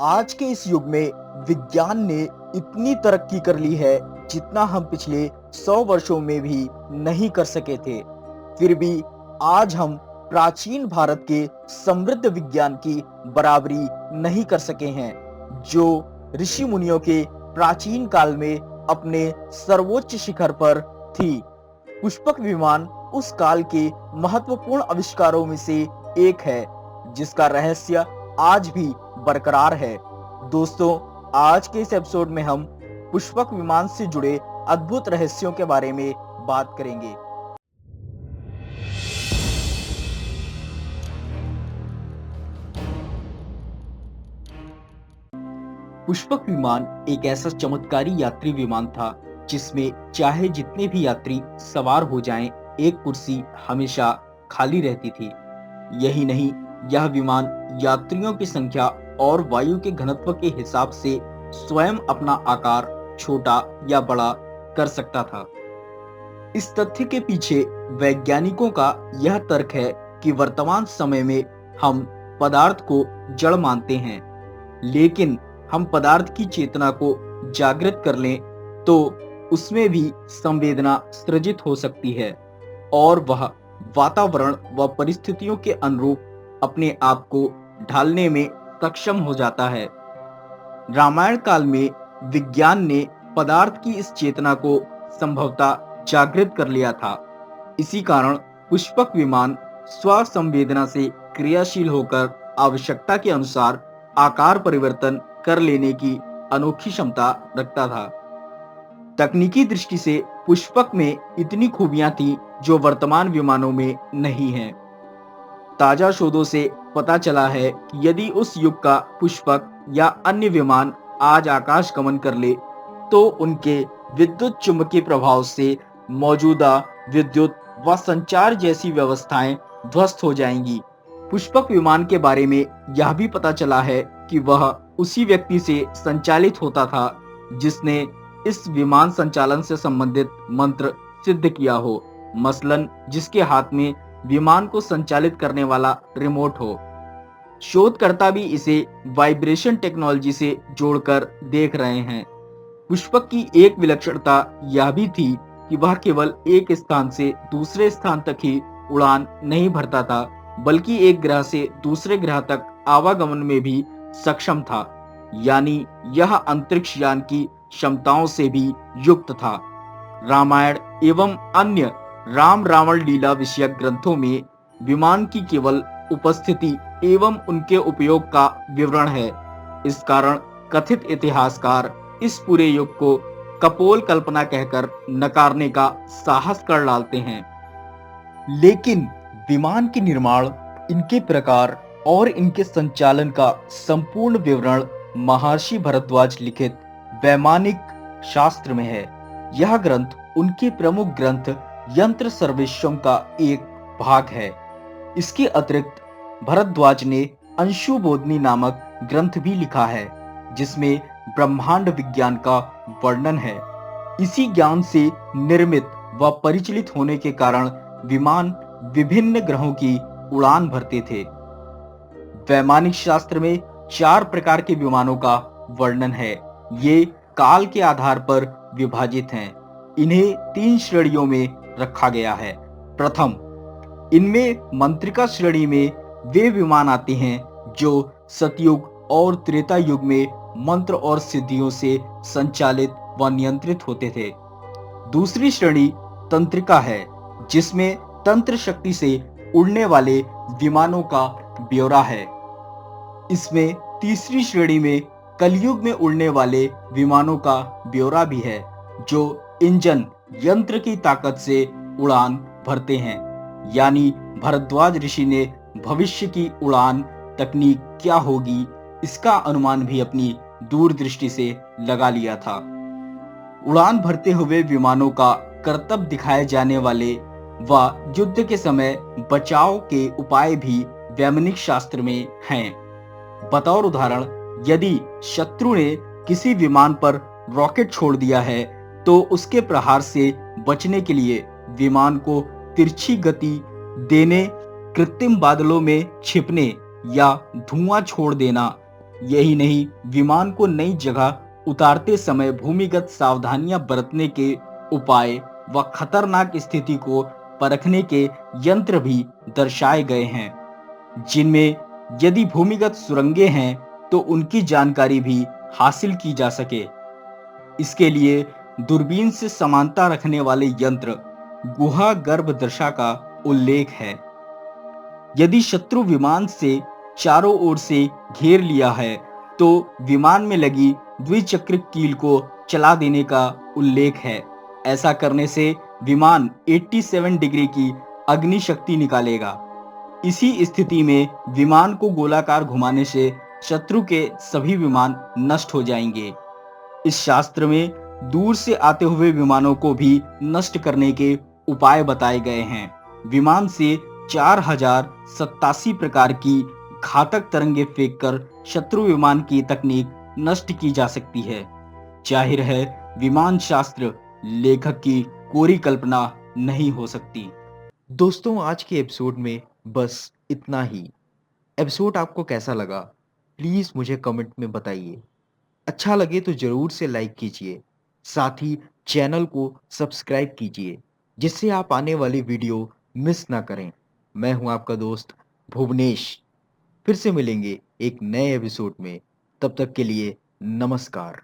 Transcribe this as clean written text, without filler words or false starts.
आज के इस युग में विज्ञान ने इतनी तरक्की कर ली है जितना हम पिछले 100 वर्षों में भी नहीं कर सके थे। फिर भी आज हम प्राचीन भारत के समृद्ध विज्ञान की बराबरी नहीं कर सके हैं, जो ऋषि मुनियों के प्राचीन काल में अपने सर्वोच्च शिखर पर थी। पुष्पक विमान उस काल के महत्वपूर्ण आविष्कारों में से एक है, जिसका रहस्य आज भी बरकरार है। दोस्तों, आज के इस एपिसोड में हम पुष्पक विमान से जुड़े अद्भुत रहस्यों के बारे में बात करेंगे। पुष्पक विमान एक ऐसा चमत्कारी यात्री विमान था जिसमें चाहे जितने भी यात्री सवार हो जाएं, एक कुर्सी हमेशा खाली रहती थी। यही नहीं, यह विमान यात्रियों की संख्या और वायु के घनत्व के हिसाब से स्वयं अपना आकार छोटा या बड़ा कर सकता था। इस तथ्य के पीछे वैज्ञानिकों का यह तर्क है कि वर्तमान समय में हम पदार्थ को जड़ मानते हैं, लेकिन हम पदार्थ की चेतना को जागृत कर लें तो उसमें भी संवेदना सृजित हो सकती है और वह वातावरण व परिस्थितियों के अनुरूप अपने आप को ढालने में सक्षम हो जाता है। रामायण काल में विज्ञान ने पदार्थ की इस चेतना को संभवतः जागृत कर लिया था। इसी कारण पुष्पक विमान स्व संवेदना से क्रियाशील होकर आवश्यकता के अनुसार आकार परिवर्तन कर लेने की अनोखी क्षमता रखता था। तकनीकी दृष्टि से पुष्पक में इतनी खूबियां थी जो वर्तमान विमानों में नहीं हैं। ताजा शोधों से पता चला है कि यदि उस युग का पुष्पक या अन्य विमान आज आकाश गमन कर ले तो उनके विद्युत चुंबकीय प्रभाव से मौजूदा विद्युत व संचार जैसी व्यवस्थाएं ध्वस्त हो जाएंगी। पुष्पक विमान के बारे में यह भी पता चला है कि वह उसी व्यक्ति से संचालित होता था जिसने इस विमान संचालन से संबंधित मंत्र सिद्ध किया हो, मसलन जिसके हाथ में विमान को संचालित करने वाला रिमोट हो। शोधकर्ता भी इसे वाइब्रेशन टेक्नोलॉजी से जोड़कर देख रहे हैं। पुष्पक की एक विलक्षणता यह भी थी कि वह केवल एक स्थान से दूसरे स्थान तक ही उड़ान नहीं भरता था, बल्कि एक ग्रह से दूसरे ग्रह तक आवागमन में भी सक्षम था, यानी यह अंतरिक्ष यान की क्षमताओं से भी युक्त था। रामायण एवं अन्य राम रावण लीला विषयक ग्रंथों में विमान की केवल उपस्थिति एवं उनके उपयोग का विवरण है। इस कारण कथित इतिहासकार इस पूरे युग को कपोल कल्पना कहकर नकारने का साहस कर डालते हैं। लेकिन विमान के निर्माण, इनके प्रकार और इनके संचालन का संपूर्ण विवरण महर्षि भरद्वाज लिखित वैमानिक शास्त्र में है। यह ग्रंथ उनके प्रमुख ग्रंथ यंत्र सर्वेश्वम का एक भाग है। इसके अतिरिक्त भरद्वाज ने अंशुबोधनी नामक ग्रंथ भी लिखा है, जिसमें ब्रह्मांड विज्ञान का वर्णन है। इसी ज्ञान से निर्मित व परिचालित होने के कारण विमान विभिन्न ग्रहों की उड़ान भरते थे। वैमानिक शास्त्र में 4 प्रकार के विमानों का वर्णन है। ये काल के आधार पर विभाजित हैं। इन्हें 3 श्रेणियों में रखा गया है। प्रथम, इनमें मंत्रिका श्रेणी में वे विमान आते हैं जो सतयुग और त्रेता युग में मंत्र और सिद्धियों से संचालित व नियंत्रित होते थे। दूसरी श्रेणी तंत्रिका है, जिसमें तंत्र शक्ति से उड़ने वाले विमानों का ब्यौरा है। इसमें तीसरी श्रेणी में कलयुग में उड़ने वाले विमानों का ब्यौरा भी है, जो इंजन यंत्र की ताकत से उड़ान भरते हैं। यानी भरद्वाज ऋषि ने भविष्य की उड़ान तकनीक क्या होगी, इसका अनुमान भी अपनी दूरदृष्टि से लगा लिया था। उड़ान भरते हुए विमानों का करतब दिखाए जाने वाले व युद्ध के समय बचाव के उपाय भी वैमानिक शास्त्र में हैं। बतौर उदाहरण, यदि शत्रु ने किसी विमान पर रॉकेट छोड़ दिया है तो उसके प्रहार से बचने के लिए विमान को तिरछी गति देने, कृत्रिम बादलों में छिपने या धुआं छोड़ देना यही नहीं, विमान को नई जगह उतारते समय भूमिगत सावधानियां बरतने के उपाय व खतरनाक स्थिति को परखने के यंत्र भी दर्शाए गए हैं, जिनमें यदि भूमिगत सुरंगें हैं तो उनकी जानकारी भी हासिल की जा सके। इसके लिए दूरबीन से समानता रखने वाले यंत्र गुहा गर्भ दशा का उल्लेख है। यदि शत्रु विमान से चारों ओर से घेर लिया है तो विमान में लगी द्विचक्रिक कील को चला देने का उल्लेख है। ऐसा करने से विमान 87 डिग्री की अग्नि शक्ति निकालेगा। इसी स्थिति में विमान को गोलाकार घुमाने से शत्रु के सभी विमान नष्ट हो जाएंगे। इस शास्त्र में दूर से आते हुए विमानों को भी नष्ट करने के उपाय बताए गए हैं। विमान से 4087 प्रकार की घातक तरंगे फेंककर शत्रु विमान की तकनीक नष्ट की जा सकती है। जाहिर है, विमान शास्त्र लेखक की कोरी कल्पना नहीं हो सकती। दोस्तों, आज के एपिसोड में बस इतना ही। एपिसोड आपको कैसा लगा? प्लीज मुझे कमेंट में बताइए। अच्छा लगे तो जरूर से लाइक कीजिए। साथ ही चैनल को सब्सक्राइब कीजिए, जिससे आप आने वाली वीडियो मिस ना करें। मैं हूं आपका दोस्त भुवनेश। फिर से मिलेंगे एक नए एपिसोड में। तब तक के लिए नमस्कार।